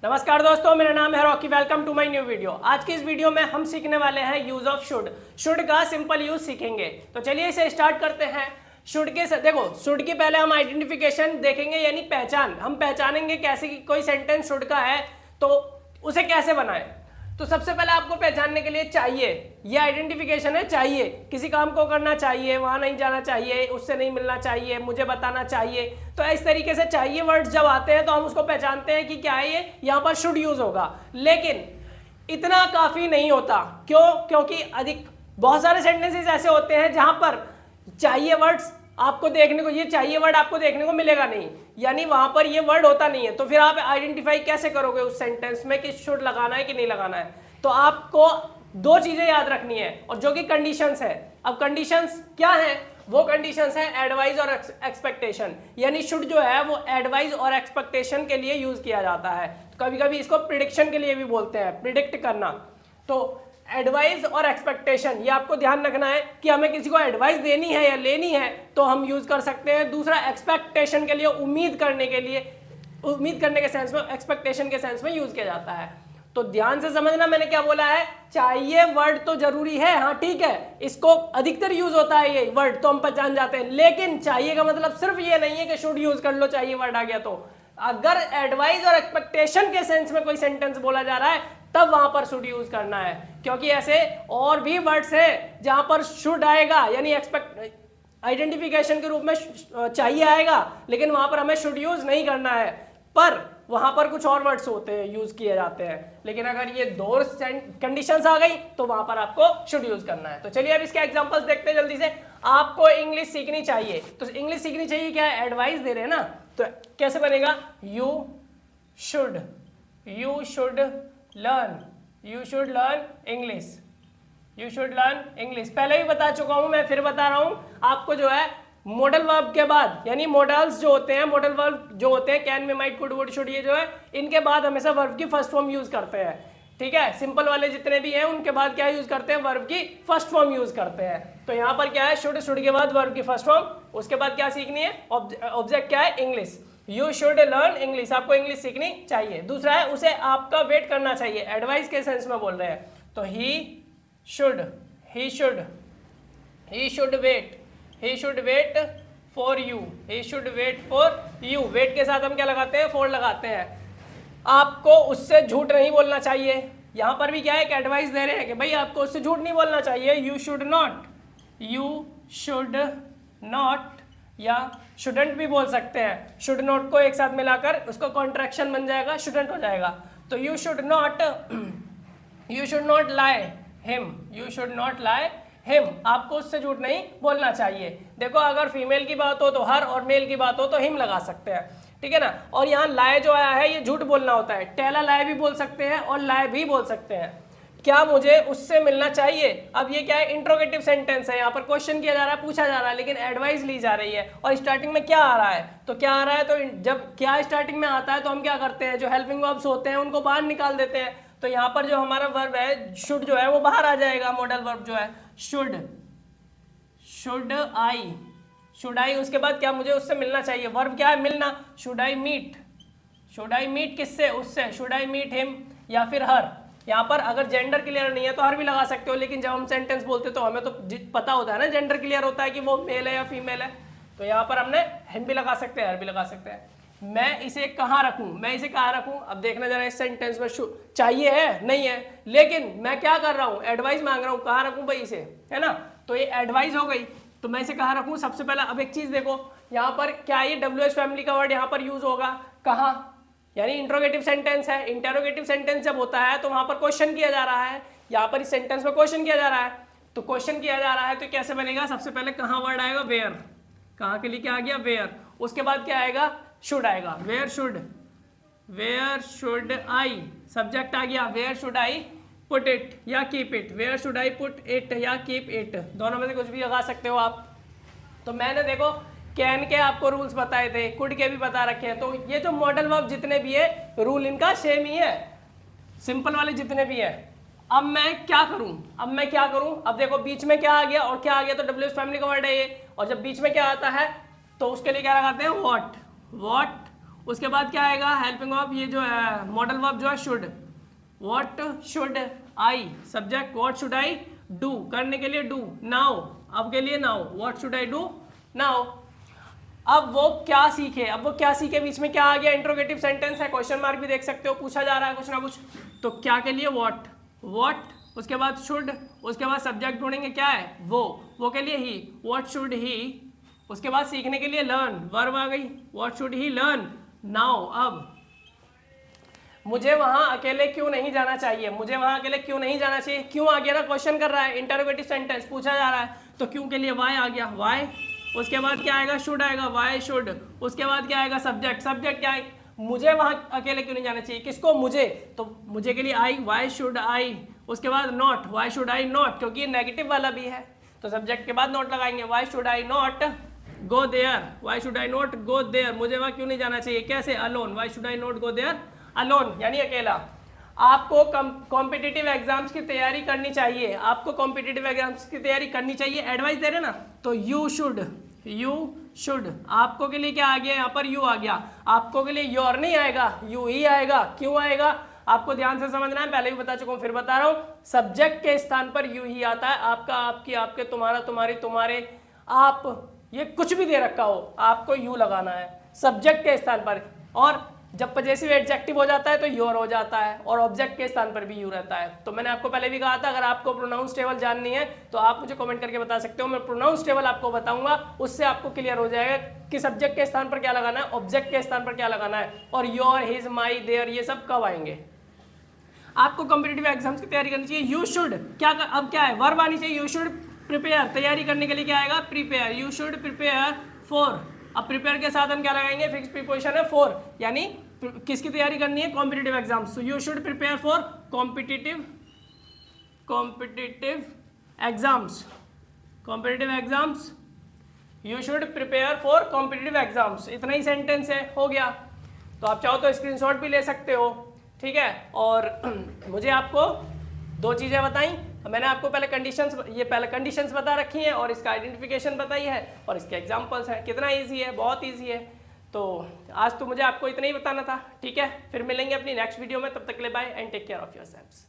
नमस्कार दोस्तों, मेरा नाम है Rocky. Welcome to my new video. आज की इस वीडियो में हम सीखने वाले हैं यूज ऑफ शुड का सिंपल यूज सीखेंगे। तो चलिए इसे स्टार्ट करते हैं। शुड के देखो, शुड की पहले हम आइडेंटिफिकेशन देखेंगे, यानी पहचान। हम पहचानेंगे कैसे कि कोई सेंटेंस शुड का है तो उसे कैसे बनाए। तो सबसे पहले आपको पहचानने के लिए चाहिए, ये आइडेंटिफिकेशन है। चाहिए, किसी काम को करना चाहिए, वहां नहीं जाना चाहिए, उससे नहीं मिलना चाहिए, मुझे बताना चाहिए। तो इस तरीके से चाहिए वर्ड्स जब आते हैं तो हम उसको पहचानते हैं कि क्या है ये, यहाँ पर शुड यूज होगा। लेकिन इतना काफी नहीं होता। क्यों? क्योंकि बहुत सारे सेंटेंसेस ऐसे होते हैं जहां पर चाहिए वर्ड्स आपको देखने को, ये चाहिए वर्ड आपको देखने को मिलेगा नहीं, यानी वहां पर ये वर्ड होता नहीं है। तो फिर आप आइडेंटिफाई कैसे करोगे उस सेंटेंस में कि शुड लगाना है कि नहीं लगाना है? तो आपको दो चीजें याद रखनी है, और जो कि कंडीशंस है। अब कंडीशंस क्या है? वो कंडीशंस है एडवाइस और एक्सपेक्टेशन। यानी शुड जो है वो एडवाइस और एक्सपेक्टेशन के लिए यूज किया जाता है। तो कभी कभी इसको प्रिडिक्शन के लिए भी बोलते हैं, प्रिडिक्ट करना। तो एडवाइस और एक्सपेक्टेशन, ये आपको ध्यान रखना है कि हमें किसी को एडवाइस देनी है या लेनी है तो हम यूज कर सकते हैं। दूसरा, एक्सपेक्टेशन के लिए, उम्मीद करने के लिए, उम्मीद करने के सेंस में, एक्सपेक्टेशन के सेंस में यूज किया जाता है। तो ध्यान से समझना मैंने क्या बोला है। चाहिए वर्ड तो जरूरी है, हाँ ठीक है, इसको अधिकतर यूज होता है ये वर्ड, तो हम पहचान जाते हैं। लेकिन चाहिए का मतलब सिर्फ ये नहीं है कि शुड यूज कर लो, चाहिए वर्ड आ गया तो। अगर एडवाइस और एक्सपेक्टेशन के सेंस में कोई सेंटेंस बोला जा रहा है तब वहां पर शुड यूज करना है, क्योंकि ऐसे और भी वर्ड्स है जहां पर शुड आएगा, यानी एक्सपेक्ट आइडेंटिफिकेशन के रूप में चाहिए आएगा, लेकिन वहां पर हमें शुड यूज नहीं करना है। पर वहां पर कुछ और वर्ड्स होते हैं, यूज किए जाते हैं। लेकिन अगर ये दो कंडीशंस आ गई तो वहां पर आपको शुड यूज करना है। तो चलिए अब इसके एग्जांपल्स देखते हैं जल्दी से। आपको इंग्लिश सीखनी चाहिए, तो इंग्लिश सीखनी चाहिए क्या है? एडवाइस दे रहे हैं ना, तो कैसे बनेगा? You should learn English. You should learn English. पहले भी बता चुका हूं मैं, फिर बता रहा हूं आपको। जो है मॉडल वर्ब के बाद, यानी मॉडल्स जो होते हैं, मॉडल वर्ब जो होते हैं, can, may, might, could, would, should, ये जो है इनके बाद हमेशा वर्ब की फर्स्ट फॉर्म यूज करते हैं। ठीक है, सिंपल वाले जितने भी हैं उनके बाद क्या यूज करते हैं? वर्ब की फर्स्ट फॉर्म यूज करते हैं। तो यहाँ पर क्या है? शुड के बाद वर्ब की फर्स्ट फॉर्म, उसके बाद क्या सीखनी है? ऑब्जेक्ट क्या है? English. You should learn English, आपको इंग्लिश सीखनी चाहिए। दूसरा है, उसे आपका वेट करना चाहिए, एडवाइस के सेंस में बोल रहे हैं। तो he should wait for you. Wait के साथ हम क्या लगाते हैं? फॉर लगाते हैं। आपको उससे झूठ नहीं बोलना चाहिए। यहां पर भी क्या है? एक एडवाइस दे रहे हैं कि भाई आपको उससे झूठ नहीं बोलना चाहिए। यू शुड नॉट या शुडंट भी बोल सकते हैं। शुड नॉट को एक साथ मिलाकर उसको कॉन्ट्रैक्शन बन जाएगा, शुडंट हो जाएगा। तो you should not lie him, आपको उससे झूठ नहीं बोलना चाहिए। देखो, अगर फीमेल की बात हो तो हर, और मेल की बात हो तो हिम लगा सकते हैं, ठीक है ना। और यहाँ लाए जो आया है ये झूठ बोलना होता है। टेला लाए भी बोल सकते हैं और लाए भी बोल सकते हैं। क्या मुझे उससे मिलना चाहिए? अब ये क्या है? इंट्रोगेटिव सेंटेंस है, यहाँ पर क्वेश्चन किया जा रहा है, पूछा जा रहा है, लेकिन एडवाइस ली जा रही है। और स्टार्टिंग में क्या आ रहा है? तो क्या आ रहा है? तो जब क्या स्टार्टिंग में आता है तो हम क्या करते हैं? जो हेल्पिंग वर्ब्स होते हैं उनको बाहर निकाल देते हैं। तो यहाँ पर जो हमारा वर्ब है शुड जो है वो बाहर आ जाएगा। मॉडल वर्ब जो है शुड आई, उसके बाद क्या? मुझे उससे मिलना चाहिए। वर्ब क्या है? मिलना। शुड आई मीट किससे? उससे। शुड आई मीट हिम या फिर हर। यहाँ पर अगर जेंडर क्लियर नहीं है तो हर भी लगा सकते हो, लेकिन जब हम सेंटेंस बोलते तो हमें तो पता होता है ना, जेंडर क्लियर होता है कि वो मेल है या फीमेल है। तो यहाँ पर हमने हिम भी लगा सकते हैं, हर भी लगा सकते हैं। मैं इसे कहाँ रखूं? अब देखना जरा, इस सेंटेंस में चाहिए है नहीं है, लेकिन मैं क्या कर रहा हूँ? एडवाइस मांग रहा हूँ। कहाँ रखूं भाई इसे, है ना। तो ये एडवाइस हो गई, तो मैं इसे कहाँ रखूं? सबसे पहला अब एक चीज देखो, यहाँ पर क्या ये WH फैमिली का वर्ड यहाँ पर यूज होगा? कहाँ? यानी इंट्रोगेटिव सेंटेंस है। इंटेरोगेटिव सेंटेंस जब होता है तो वहां पर क्वेश्चन किया जा रहा है। यहाँ पर इस सेंटेंस में क्वेश्चन किया जा रहा है, तो क्वेश्चन किया जा रहा है तो कैसे बनेगा? सबसे पहले कहाँ वर्ड आएगा? वेयर। कहाँ के लिए क्या आ गया? वेयर। उसके बाद क्या आएगा? शुड आएगा। वेयर शुड आई, सब्जेक्ट आ गया। Where should I put it या keep it. Where should I put it या कीप इट, दोनों में से कुछ भी लगा सकते हो आप। तो मैंने देखो कैन के आपको रूल्स बताए थे, कुड के भी बता रखे हैं। तो ये जो मॉडल वर्ब जितने भी है, रूल इनका सेम ही है, सिंपल वाले जितने भी है। अब मैं क्या करूं? अब देखो बीच में क्या आ गया और क्या आ गया? तो WH फैमिली का वर्ड है ये, और जब बीच में क्या आता है तो उसके लिए क्या लगाते हैं? व्हाट उसके बाद क्या आएगा, हेल्पिंग वर्ब, ये जो है मॉडल वर्ब जो है should, what should I, subject what should I do, करने के लिए डू, नाउ अब के लिए now, what should I do now. अब वो क्या सीखे, अब वो क्या सीखे, बीच में क्या आ गया, इंट्रोगेटिव सेंटेंस है, क्वेश्चन मार्क भी देख सकते हो, पूछा जा रहा है कुछ ना कुछ, तो क्या के लिए व्हाट, व्हाट, उसके बाद शुड, उसके बाद सब्जेक्ट ढूंढेंगे क्या है वो के लिए ही, व्हाट शुड ही, उसके बाद सीखने के लिए लर्न, वर्ब आ गई, what should he learn now. अब मुझे वहां अकेले क्यों नहीं जाना चाहिए, मुझे वहां अकेले क्यों नहीं जाना चाहिए, क्यों आ गया ना, क्वेश्चन कर रहा है, इंटरोगेटिव सेंटेंस पूछा जा रहा है, तो क्यों के लिए वाई आ गया, वाई, उसके बाद क्या आएगा, शुड आएगा, वाई शुड, उसके बाद क्या आएगा, सब्जेक्ट, सब्जेक्ट क्या है, मुझे वहां अकेले क्यों नहीं जाना चाहिए, किसको, मुझे, तो मुझे के लिए आई, वाई शुड आई, उसके बाद not, Y should I not, क्योंकि ये नेगेटिव वाला भी है, तो सब्जेक्ट के बाद नॉट लगाएंगे, why should I not go there, why should I not go there, मुझे वहां क्यों नहीं जाना चाहिए, कैसे, alone, why should I not go there alone, यानी अकेला। आपको कॉम्पिटिटिव एग्जाम्स की तैयारी करनी चाहिए, आपको कॉम्पिटिटिव एग्जाम्स की तैयारी करनी चाहिए, एडवाइस दे रहे ना, तो यू शुड, आपको के लिए क्या आ गया, यहाँ पर यू आ गया, आपको के लिए योर नहीं आएगा, यू ही आएगा, क्यों आएगा, आपको ध्यान से समझना है, पहले भी बता चुका हूं, फिर बता रहा हूं, सब्जेक्ट के स्थान पर यू ही आता है, आपका, आपकी, आपके, तुम्हारा, तुम्हारी, तुम्हारे, आप, ये कुछ भी दे रखा हो, आपको यू लगाना है सब्जेक्ट के स्थान पर, और जब पजेसिव एडजेक्टिव हो जाता है तो योर हो जाता है, और ऑब्जेक्ट के स्थान पर भी यू रहता है। तो मैंने आपको पहले भी कहा था, अगर आपको प्रोनाउंस टेबल जाननी है तो आप मुझे कमेंट करके बता सकते हो, मैं प्रोनाउंस टेबल आपको बताऊंगा, उससे आपको क्लियर हो जाएगा कि सब्जेक्ट के स्थान पर क्या लगाना है, ऑब्जेक्ट के स्थान पर क्या लगाना है, और योर, हिज, माई, देयर, ये सब कब आएंगे। आपको कॉम्पिटिटिव एग्जाम्स की तैयारी करनी चाहिए, यू शुड, क्या अब क्या है, वर्ब आनी चाहिए, यू शुड प्रिपेयर, तैयारी करने के लिए क्या आएगा, prepare, you should prepare for, अब प्रिपेयर के साथ हम क्या लगाएंगे, फिक्स प्रीपोजिशन है फॉर, यानी किसकी तैयारी करनी है, competitive exams, so you should prepare for competitive exams, competitive exams, you should prepare for competitive exams, इतना ही सेंटेंस है, हो गया। तो आप चाहो तो स्क्रीनशॉट भी ले सकते हो, ठीक है। और मुझे आपको दो चीजें बताई, मैंने आपको पहले कंडीशंस बता रखी हैं, और इसका आइडेंटिफिकेशन बताई है, और इसके एग्जांपल्स हैं, कितना इजी है, बहुत इजी है। तो आज तो मुझे आपको इतना ही बताना था, ठीक है। फिर मिलेंगे अपनी नेक्स्ट वीडियो में, तब तक के लिए bye and take care of yourselves.